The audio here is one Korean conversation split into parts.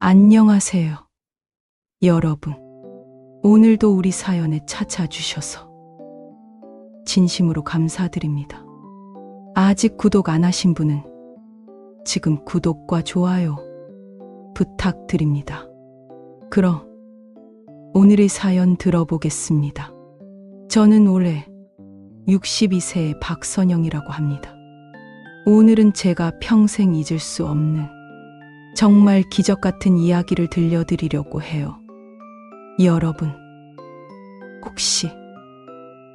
안녕하세요, 여러분. 오늘도 우리 사연에 찾아주셔서 진심으로 감사드립니다. 아직 구독 안 하신 분은 지금 구독과 좋아요 부탁드립니다. 그럼 오늘의 사연 들어보겠습니다. 저는 올해 62세의 박선영이라고 합니다. 오늘은 제가 평생 잊을 수 없는 정말 기적 같은 이야기를 들려드리려고 해요. 여러분, 혹시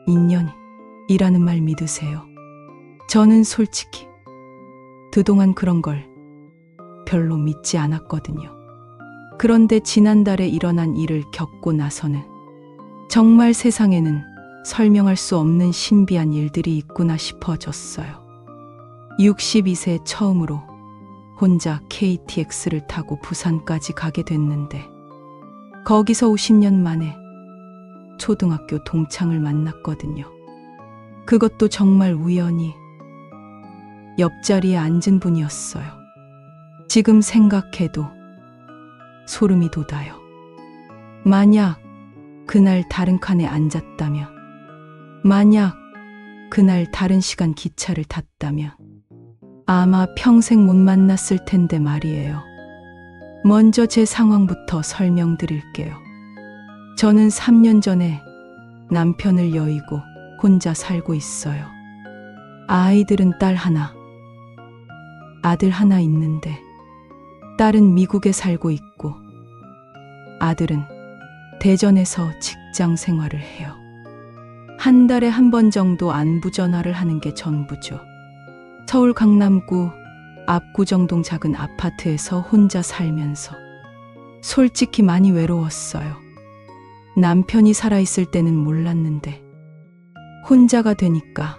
인연이라는 말 믿으세요? 저는 솔직히 그동안 그런 걸 별로 믿지 않았거든요. 그런데 지난달에 일어난 일을 겪고 나서는 정말 세상에는 설명할 수 없는 신비한 일들이 있구나 싶어졌어요. 62세 처음으로 혼자 KTX를 타고 부산까지 가게 됐는데 거기서 50년 만에 초등학교 동창을 만났거든요. 그것도 정말 우연히 옆자리에 앉은 분이었어요. 지금 생각해도 소름이 돋아요. 만약 그날 다른 칸에 앉았다면, 만약 그날 다른 시간 기차를 탔다면 아마 평생 못 만났을 텐데 말이에요. 먼저 제 상황부터 설명드릴게요. 저는 3년 전에 남편을 여의고 혼자 살고 있어요. 아이들은 딸 하나, 아들 하나 있는데 딸은 미국에 살고 있고 아들은 대전에서 직장 생활을 해요. 한 달에 한 번 정도 안부 전화를 하는 게 전부죠. 서울 강남구 압구정동 작은 아파트에서 혼자 살면서 솔직히 많이 외로웠어요. 남편이 살아있을 때는 몰랐는데 혼자가 되니까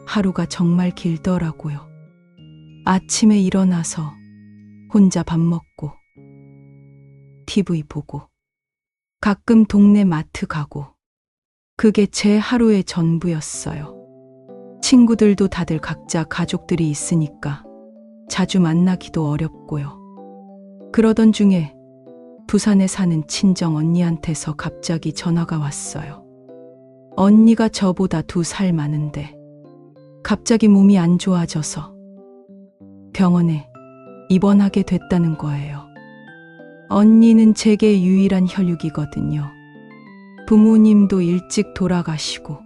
하루가 정말 길더라고요. 아침에 일어나서 혼자 밥 먹고 TV 보고 가끔 동네 마트 가고 그게 제 하루의 전부였어요. 친구들도 다들 각자 가족들이 있으니까 자주 만나기도 어렵고요. 그러던 중에 부산에 사는 친정 언니한테서 갑자기 전화가 왔어요. 언니가 저보다 2살 많은데 갑자기 몸이 안 좋아져서 병원에 입원하게 됐다는 거예요. 언니는 제게 유일한 혈육이거든요. 부모님도 일찍 돌아가시고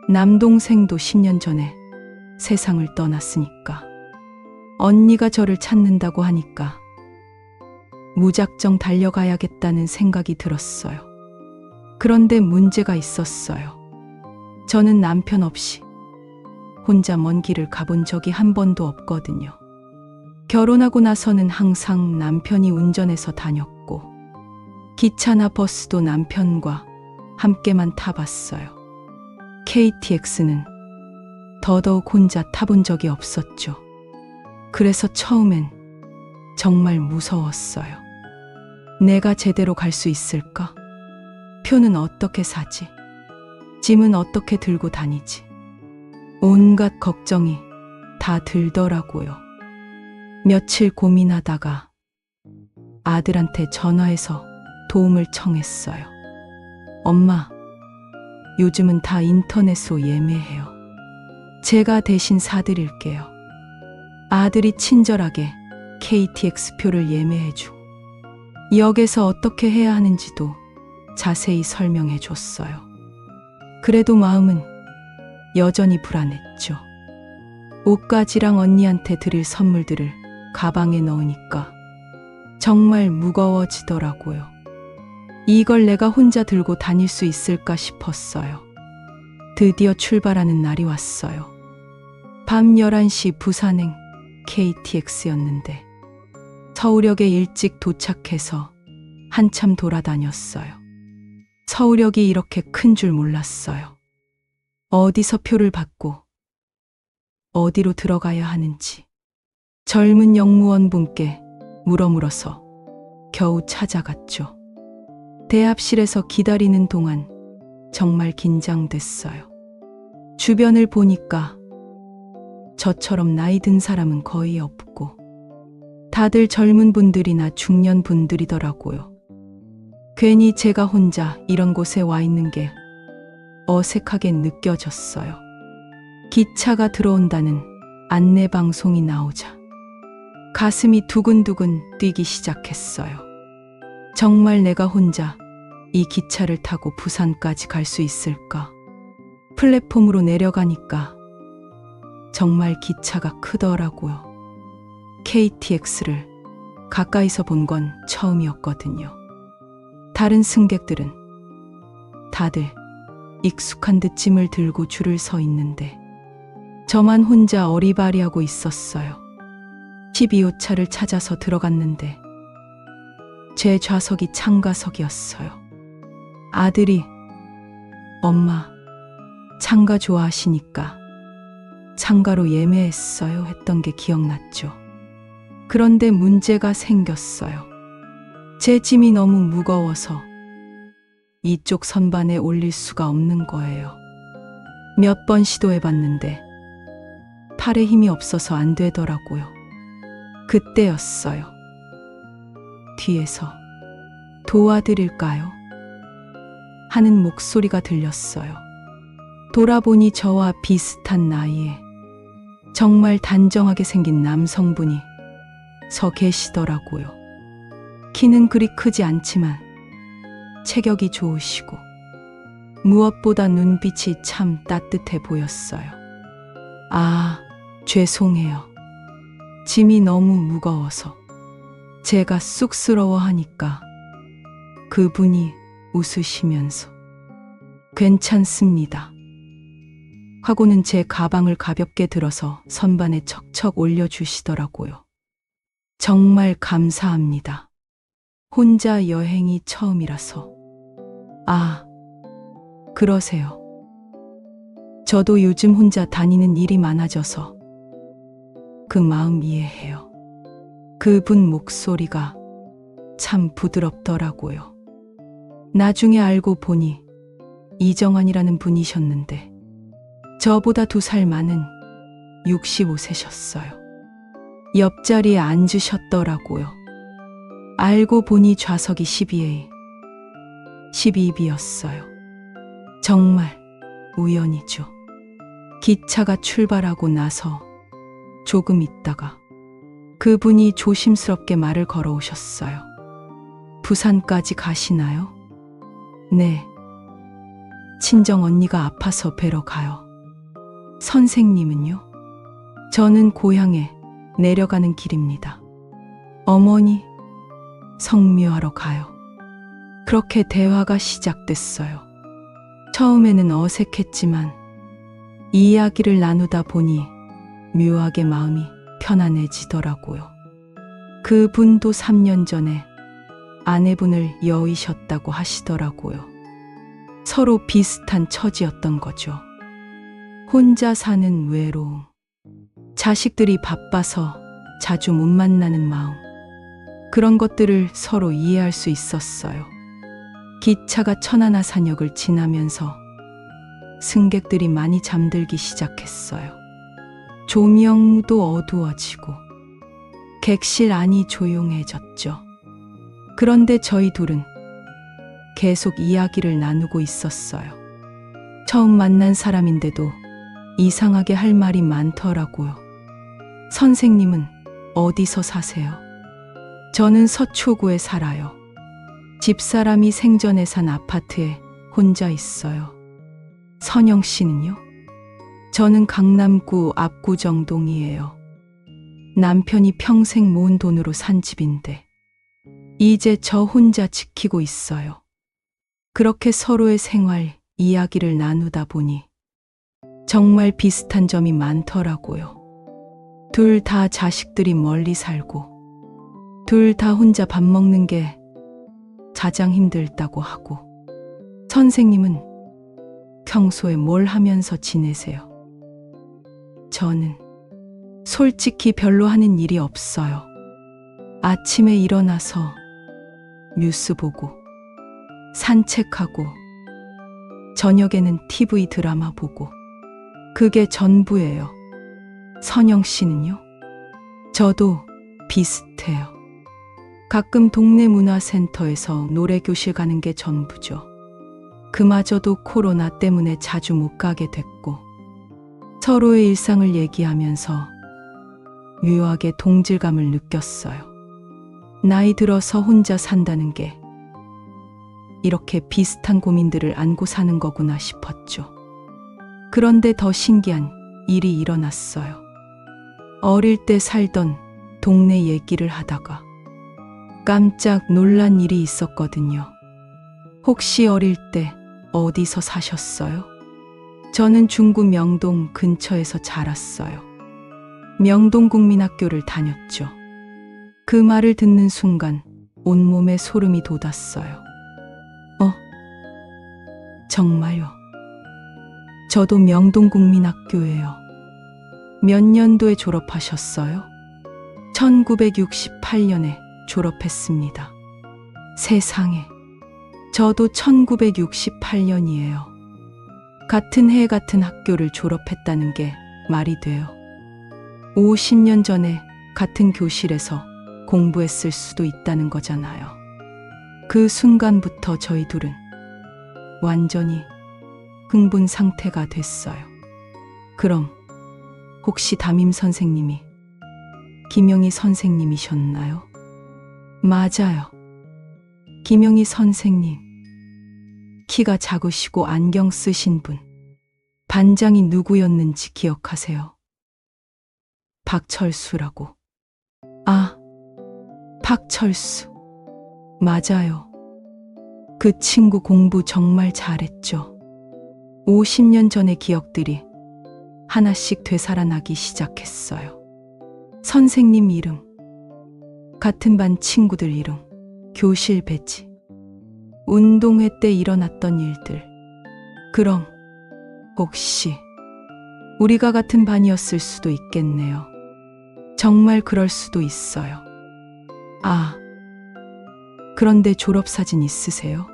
남동생도 10년 전에 세상을 떠났으니까 언니가 저를 찾는다고 하니까 무작정 달려가야겠다는 생각이 들었어요. 그런데 문제가 있었어요. 저는 남편 없이 혼자 먼 길을 가본 적이 한 번도 없거든요. 결혼하고 나서는 항상 남편이 운전해서 다녔고 기차나 버스도 남편과 함께만 타봤어요. KTX는 더더욱 혼자 타본 적이 없었죠. 그래서 처음엔 정말 무서웠어요. 내가 제대로 갈 수 있을까? 표는 어떻게 사지? 짐은 어떻게 들고 다니지? 온갖 걱정이 다 들더라고요. 며칠 고민하다가 아들한테 전화해서 도움을 청했어요. 엄마, 요즘은 다 인터넷으로 예매해요. 제가 대신 사드릴게요. 아들이 친절하게 KTX 표를 예매해주고 역에서 어떻게 해야 하는지도 자세히 설명해 줬어요. 그래도 마음은 여전히 불안했죠. 옷가지랑 언니한테 드릴 선물들을 가방에 넣으니까 정말 무거워지더라고요. 이걸 내가 혼자 들고 다닐 수 있을까 싶었어요. 드디어 출발하는 날이 왔어요. 밤 11시 부산행 KTX였는데 서울역에 일찍 도착해서 한참 돌아다녔어요. 서울역이 이렇게 큰 줄 몰랐어요. 어디서 표를 받고 어디로 들어가야 하는지 젊은 역무원분께 물어물어서 겨우 찾아갔죠. 대합실에서 기다리는 동안 정말 긴장됐어요. 주변을 보니까 저처럼 나이 든 사람은 거의 없고 다들 젊은 분들이나 중년 분들이더라고요. 괜히 제가 혼자 이런 곳에 와 있는 게 어색하게 느껴졌어요. 기차가 들어온다는 안내방송이 나오자 가슴이 두근두근 뛰기 시작했어요. 정말 내가 혼자 이 기차를 타고 부산까지 갈 수 있을까? 플랫폼으로 내려가니까 정말 기차가 크더라고요. KTX를 가까이서 본 건 처음이었거든요. 다른 승객들은 다들 익숙한 듯 짐을 들고 줄을 서 있는데 저만 혼자 어리바리하고 있었어요. 12호차를 찾아서 들어갔는데 제 좌석이 창가석이었어요. 아들이 엄마 창가 좋아하시니까 창가로 예매했어요 했던 게 기억났죠. 그런데 문제가 생겼어요. 제 짐이 너무 무거워서 이쪽 선반에 올릴 수가 없는 거예요. 몇 번 시도해봤는데 팔에 힘이 없어서 안 되더라고요. 그때였어요. 뒤에서 도와드릴까요? 하는 목소리가 들렸어요. 돌아보니 저와 비슷한 나이에 정말 단정하게 생긴 남성분이 서 계시더라고요. 키는 그리 크지 않지만 체격이 좋으시고 무엇보다 눈빛이 참 따뜻해 보였어요. 아, 죄송해요. 짐이 너무 무거워서. 제가 쑥스러워하니까 그분이 웃으시면서 괜찮습니다 하고는 제 가방을 가볍게 들어서 선반에 척척 올려주시더라고요. 정말 감사합니다. 혼자 여행이 처음이라서. 아, 그러세요. 저도 요즘 혼자 다니는 일이 많아져서 그 마음 이해해요. 그분 목소리가 참 부드럽더라고요. 나중에 알고 보니 이정환이라는 분이셨는데 저보다 2살 많은 65세셨어요. 옆자리에 앉으셨더라고요. 알고 보니 좌석이 12A, 12B였어요. 정말 우연이죠. 기차가 출발하고 나서 조금 있다가 그분이 조심스럽게 말을 걸어오셨어요. 부산까지 가시나요? 네. 친정 언니가 아파서 뵈러 가요. 선생님은요? 저는 고향에 내려가는 길입니다. 어머니, 성묘하러 가요. 그렇게 대화가 시작됐어요. 처음에는 어색했지만 이야기를 나누다 보니 묘하게 마음이 편안해지더라고요. 그분도 3년 전에 아내분을 여의셨다고 하시더라고요. 서로 비슷한 처지였던 거죠. 혼자 사는 외로움, 자식들이 바빠서 자주 못 만나는 마음, 그런 것들을 서로 이해할 수 있었어요. 기차가 천안하산역을 지나면서 승객들이 많이 잠들기 시작했어요. 조명도 어두워지고 객실 안이 조용해졌죠. 그런데 저희 둘은 계속 이야기를 나누고 있었어요. 처음 만난 사람인데도 이상하게 할 말이 많더라고요. 선생님은 어디서 사세요? 저는 서초구에 살아요. 집사람이 생전에 산 아파트에 혼자 있어요. 선영 씨는요? 저는 강남구 압구정동이에요. 남편이 평생 모은 돈으로 산 집인데 이제 저 혼자 지키고 있어요. 그렇게 서로의 생활 이야기를 나누다 보니 정말 비슷한 점이 많더라고요. 둘 다 자식들이 멀리 살고 둘 다 혼자 밥 먹는 게 가장 힘들다고 하고 선생님은 평소에 뭘 하면서 지내세요? 저는 솔직히 별로 하는 일이 없어요. 아침에 일어나서 뉴스 보고 산책하고 저녁에는 TV 드라마 보고 그게 전부예요. 선영 씨는요? 저도 비슷해요. 가끔 동네 문화센터에서 노래교실 가는 게 전부죠. 그마저도 코로나 때문에 자주 못 가게 됐고, 서로의 일상을 얘기하면서 묘하게 동질감을 느꼈어요. 나이 들어서 혼자 산다는 게 이렇게 비슷한 고민들을 안고 사는 거구나 싶었죠. 그런데 더 신기한 일이 일어났어요. 어릴 때 살던 동네 얘기를 하다가 깜짝 놀란 일이 있었거든요. 혹시 어릴 때 어디서 사셨어요? 저는 중구 명동 근처에서 자랐어요. 명동국민학교를 다녔죠. 그 말을 듣는 순간 온몸에 소름이 돋았어요. 정말요? 저도 명동국민학교예요. 몇 년도에 졸업하셨어요? 1968년에 졸업했습니다. 세상에, 저도 1968년이에요. 같은 해 같은 학교를 졸업했다는 게 말이 돼요. 50년 전에 같은 교실에서 공부했을 수도 있다는 거잖아요. 그 순간부터 저희 둘은 완전히 흥분 상태가 됐어요. 그럼 혹시 담임 선생님이 김영희 선생님이셨나요? 맞아요. 김영희 선생님. 키가 작으시고 안경 쓰신 분. 반장이 누구였는지 기억하세요? 박철수라고. 아, 박철수. 맞아요. 그 친구 공부 정말 잘했죠. 50년 전의 기억들이 하나씩 되살아나기 시작했어요. 선생님 이름, 같은 반 친구들 이름, 교실 배지, 운동회 때 일어났던 일들. 그럼 혹시 우리가 같은 반이었을 수도 있겠네요. 정말 그럴 수도 있어요. 아, 그런데 졸업사진 있으세요?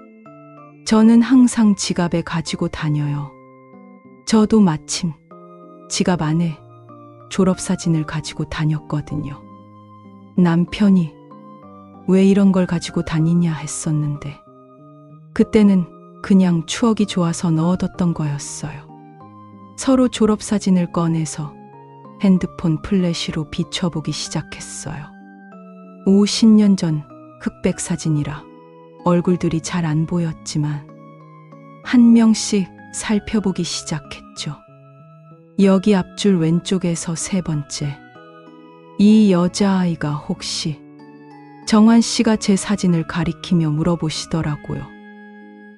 저는 항상 지갑에 가지고 다녀요. 저도 마침 지갑 안에 졸업사진을 가지고 다녔거든요. 남편이 왜 이런 걸 가지고 다니냐 했었는데, 그때는 그냥 추억이 좋아서 넣어뒀던 거였어요. 서로 졸업사진을 꺼내서 핸드폰 플래시로 비춰보기 시작했어요. 50년 전 흑백 사진이라 얼굴들이 잘 안 보였지만 한 명씩 살펴보기 시작했죠. 여기 앞줄 왼쪽에서 세 번째. 이 여자아이가 혹시 정환 씨가 제 사진을 가리키며 물어보시더라고요.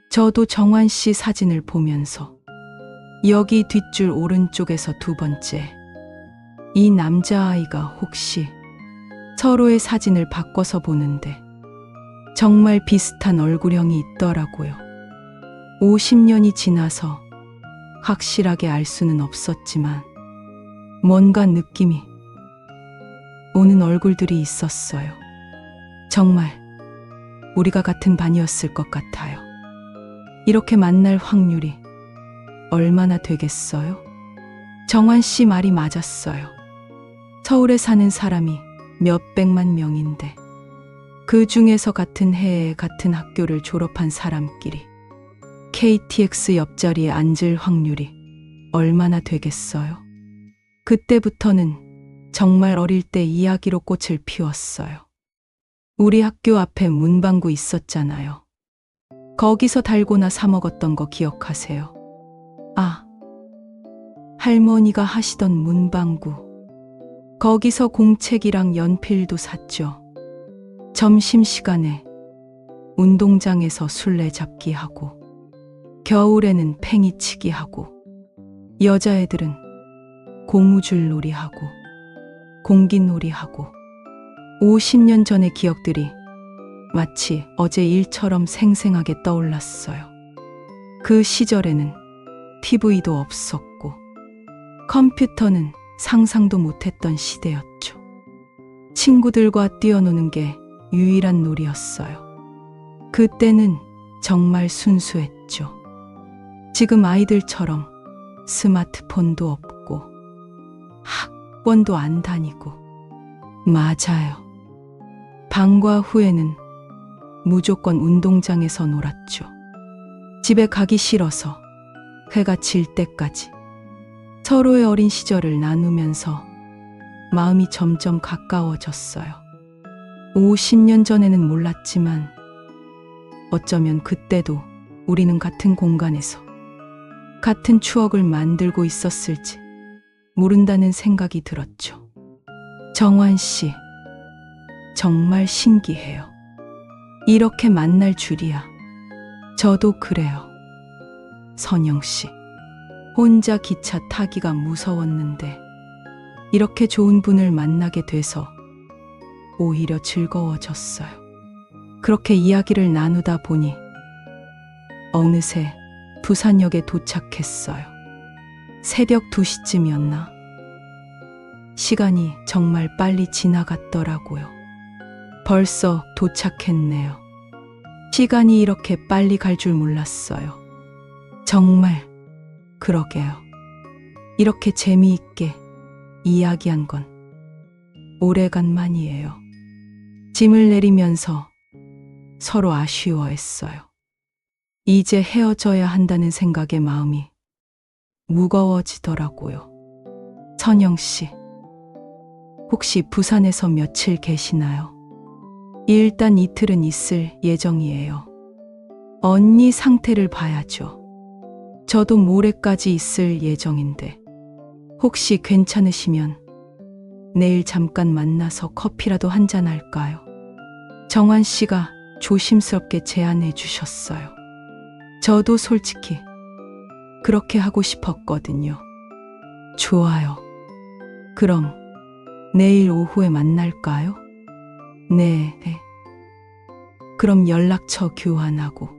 저도 정환 씨 사진을 보면서 여기 뒷줄 오른쪽에서 두 번째. 이 남자아이가 혹시 서로의 사진을 바꿔서 보는데 정말 비슷한 얼굴형이 있더라고요. 50년이 지나서 확실하게 알 수는 없었지만 뭔가 느낌이 오는 얼굴들이 있었어요. 정말 우리가 같은 반이었을 것 같아요. 이렇게 만날 확률이 얼마나 되겠어요? 정환 씨 말이 맞았어요. 서울에 사는 사람이 몇백만 명인데 그 중에서 같은 해에 같은 학교를 졸업한 사람끼리 KTX 옆자리에 앉을 확률이 얼마나 되겠어요? 그때부터는 정말 어릴 때 이야기로 꽃을 피웠어요. 우리 학교 앞에 문방구 있었잖아요. 거기서 달고나 사 먹었던 거 기억하세요? 아, 할머니가 하시던 문방구. 거기서 공책이랑 연필도 샀죠. 점심시간에 운동장에서 술래잡기 하고, 겨울에는 팽이치기 하고, 여자애들은 고무줄놀이 하고, 공기놀이 하고. 50년 전의 기억들이 마치 어제 일처럼 생생하게 떠올랐어요. 그 시절에는 TV도 없었고, 컴퓨터는 상상도 못했던 시대였죠. 친구들과 뛰어노는 게 유일한 놀이였어요. 그때는 정말 순수했죠. 지금 아이들처럼 스마트폰도 없고 학원도 안 다니고. 맞아요. 방과 후에는 무조건 운동장에서 놀았죠. 집에 가기 싫어서 해가 질 때까지 서로의 어린 시절을 나누면서 마음이 점점 가까워졌어요. 50년 전에는 몰랐지만 어쩌면 그때도 우리는 같은 공간에서 같은 추억을 만들고 있었을지 모른다는 생각이 들었죠. 정환 씨, 정말 신기해요. 이렇게 만날 줄이야. 저도 그래요. 선영 씨, 혼자 기차 타기가 무서웠는데 이렇게 좋은 분을 만나게 돼서 오히려 즐거워졌어요. 그렇게 이야기를 나누다 보니 어느새 부산역에 도착했어요. 새벽 2시쯤이었나? 시간이 정말 빨리 지나갔더라고요. 벌써 도착했네요. 시간이 이렇게 빨리 갈 줄 몰랐어요. 정말 그러게요. 이렇게 재미있게 이야기한 건 오래간만이에요. 짐을 내리면서 서로 아쉬워했어요. 이제 헤어져야 한다는 생각에 마음이 무거워지더라고요. 선영 씨, 혹시 부산에서 며칠 계시나요? 일단 이틀은 있을 예정이에요. 언니 상태를 봐야죠. 저도 모레까지 있을 예정인데 혹시 괜찮으시면 내일 잠깐 만나서 커피라도 한잔 할까요? 정환 씨가 조심스럽게 제안해 주셨어요. 저도 솔직히 그렇게 하고 싶었거든요. 좋아요. 그럼 내일 오후에 만날까요? 네. 그럼 연락처 교환하고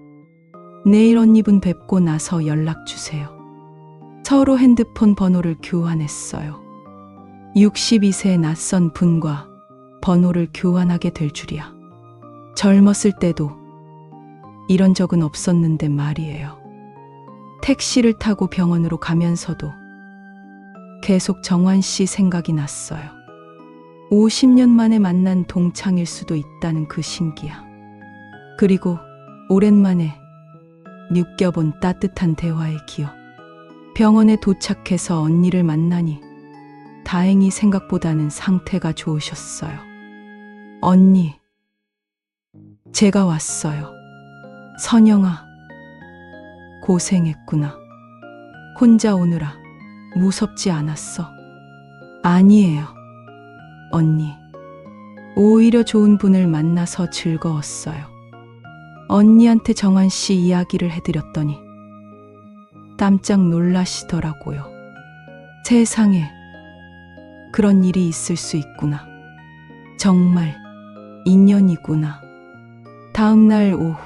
내일 언니분 뵙고 나서 연락 주세요. 서로 핸드폰 번호를 교환했어요. 62세의 낯선 분과 번호를 교환하게 될 줄이야. 젊었을 때도 이런 적은 없었는데 말이에요. 택시를 타고 병원으로 가면서도 계속 정환 씨 생각이 났어요. 50년 만에 만난 동창일 수도 있다는 그 신기함. 그리고 오랜만에 느껴본 따뜻한 대화의 기억. 병원에 도착해서 언니를 만나니 다행히 생각보다는 상태가 좋으셨어요. 언니, 제가 왔어요. 선영아, 고생했구나. 혼자 오느라 무섭지 않았어? 아니에요, 언니. 오히려 좋은 분을 만나서 즐거웠어요. 언니한테 정환 씨 이야기를 해드렸더니 깜짝 놀라시더라고요. 세상에 그런 일이 있을 수 있구나. 정말 인연이구나. 다음 날 오후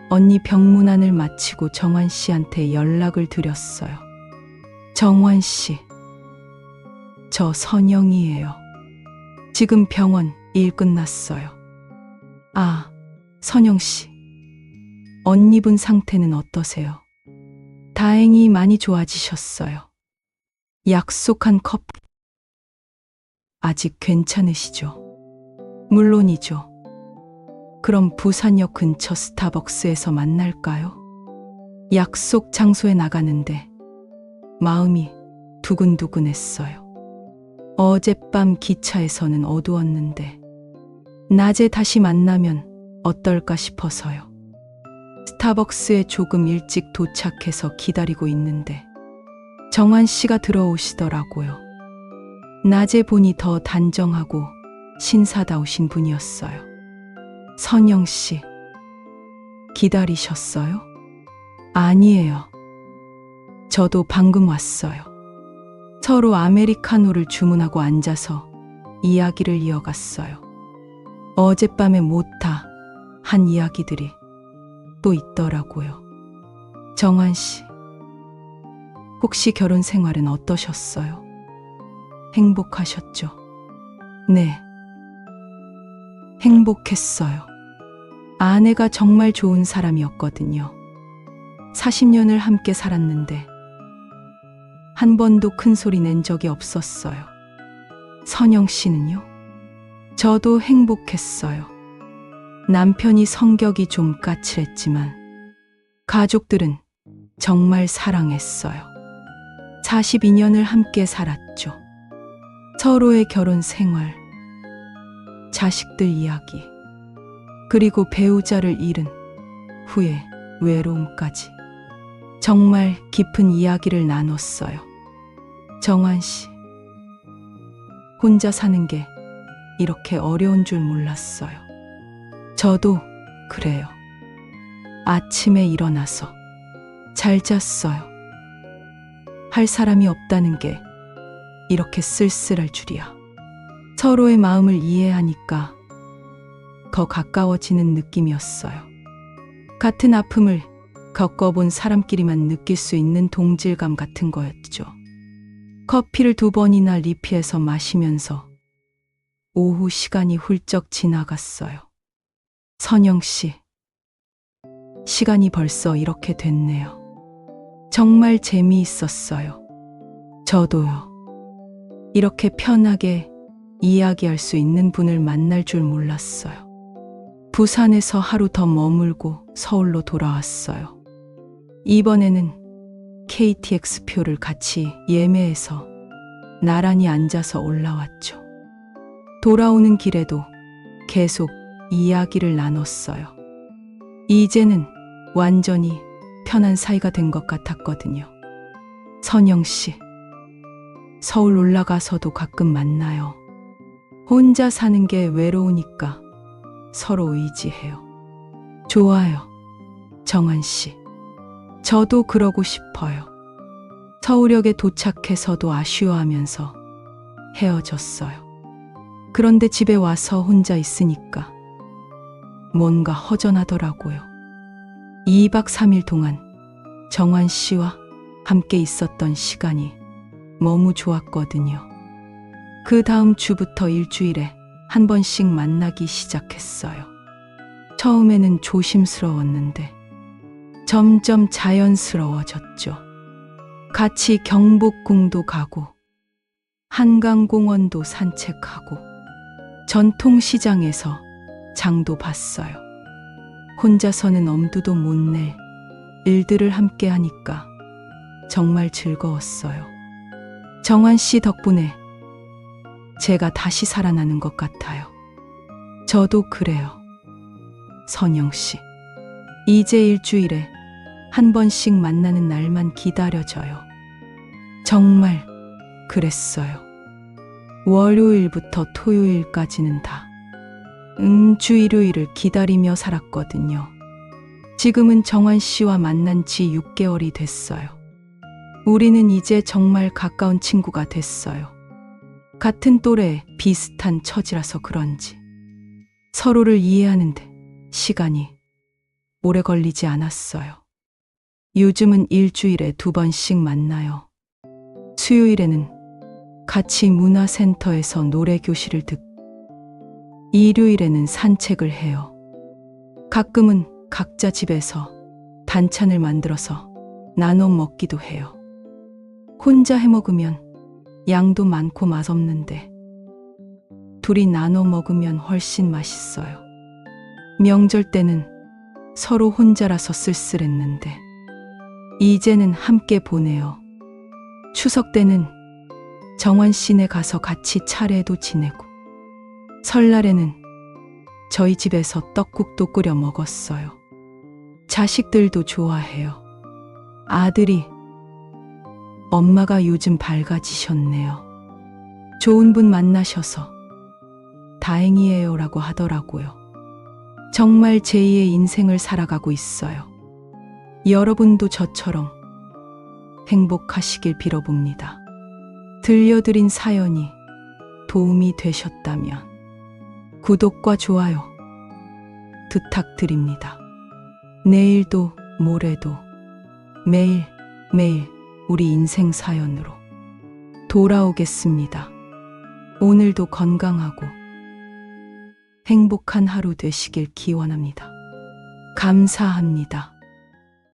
언니 병문안을 마치고 정환 씨한테 연락을 드렸어요. 정환 씨, 저 선영이에요. 지금 병원 일 끝났어요. 아, 선영 씨, 언니분 상태는 어떠세요? 다행히 많이 좋아지셨어요. 약속한 커피 아직 괜찮으시죠? 물론이죠. 그럼 부산역 근처 스타벅스에서 만날까요? 약속 장소에 나가는데 마음이 두근두근했어요. 어젯밤 기차에서는 어두웠는데 낮에 다시 만나면 어떨까 싶어서요. 스타벅스에 조금 일찍 도착해서 기다리고 있는데 정환 씨가 들어오시더라고요. 낮에 보니 더 단정하고 신사다우신 분이었어요. 선영 씨, 기다리셨어요? 아니에요. 저도 방금 왔어요. 서로 아메리카노를 주문하고 앉아서 이야기를 이어갔어요. 어젯밤에 못다 한 이야기들이 또 있더라고요. 정환 씨, 혹시 결혼 생활은 어떠셨어요? 행복하셨죠? 네, 행복했어요. 아내가 정말 좋은 사람이었거든요. 40년을 함께 살았는데 한 번도 큰 소리 낸 적이 없었어요. 선영 씨는요? 저도 행복했어요. 남편이 성격이 좀 까칠했지만 가족들은 정말 사랑했어요. 42년을 함께 살았죠. 서로의 결혼 생활, 자식들 이야기, 그리고 배우자를 잃은 후에 외로움까지 정말 깊은 이야기를 나눴어요. 정환 씨, 혼자 사는 게 이렇게 어려운 줄 몰랐어요. 저도 그래요. 아침에 일어나서 잘 잤어요. 할 사람이 없다는 게 이렇게 쓸쓸할 줄이야. 서로의 마음을 이해하니까 더 가까워지는 느낌이었어요. 같은 아픔을 겪어본 사람끼리만 느낄 수 있는 동질감 같은 거였죠. 커피를 2번이나 리필해서 마시면서 오후 시간이 훌쩍 지나갔어요. 선영 씨, 시간이 벌써 이렇게 됐네요. 정말 재미있었어요. 저도요. 이렇게 편하게 이야기할 수 있는 분을 만날 줄 몰랐어요. 부산에서 하루 더 머물고 서울로 돌아왔어요. 이번에는 KTX 표를 같이 예매해서 나란히 앉아서 올라왔죠. 돌아오는 길에도 계속 이야기를 나눴어요. 이제는 완전히 편한 사이가 된 것 같았거든요. 선영 씨, 서울 올라가서도 가끔 만나요. 혼자 사는 게 외로우니까 서로 의지해요. 좋아요, 정환 씨. 저도 그러고 싶어요. 서울역에 도착해서도 아쉬워하면서 헤어졌어요. 그런데 집에 와서 혼자 있으니까 뭔가 허전하더라고요. 2박 3일 동안 정환 씨와 함께 있었던 시간이 너무 좋았거든요. 그 다음 주부터 일주일에 한 번씩 만나기 시작했어요. 처음에는 조심스러웠는데 점점 자연스러워졌죠. 같이 경복궁도 가고 한강공원도 산책하고 전통시장에서 장도 봤어요. 혼자서는 엄두도 못 낼 일들을 함께 하니까 정말 즐거웠어요. 정환 씨 덕분에 제가 다시 살아나는 것 같아요. 저도 그래요. 선영 씨, 이제 일주일에 한 번씩 만나는 날만 기다려져요. 정말 그랬어요. 월요일부터 토요일까지는 다 주 일요일을 기다리며 살았거든요. 지금은 정환 씨와 만난 지 6개월이 됐어요. 우리는 이제 정말 가까운 친구가 됐어요. 같은 또래 비슷한 처지라서 그런지 서로를 이해하는데 시간이 오래 걸리지 않았어요. 요즘은 일주일에 2번씩 만나요. 수요일에는 같이 문화센터에서 노래교실을 듣고 일요일에는 산책을 해요. 가끔은 각자 집에서 반찬을 만들어서 나눠 먹기도 해요. 혼자 해 먹으면 양도 많고 맛없는데 둘이 나눠 먹으면 훨씬 맛있어요. 명절 때는 서로 혼자라서 쓸쓸했는데 이제는 함께 보내요. 추석 때는 정환 씨네 가서 같이 차례도 지내고 설날에는 저희 집에서 떡국도 끓여 먹었어요. 자식들도 좋아해요. 아들이 엄마가 요즘 밝아지셨네요. 좋은 분 만나셔서 다행이에요 라고 하더라고요. 정말 제2의 인생을 살아가고 있어요. 여러분도 저처럼 행복하시길 빌어봅니다. 들려드린 사연이 도움이 되셨다면 구독과 좋아요 부탁드립니다. 내일도 모레도 매일 우리 인생 사연으로 돌아오겠습니다. 오늘도 건강하고 행복한 하루 되시길 기원합니다. 감사합니다.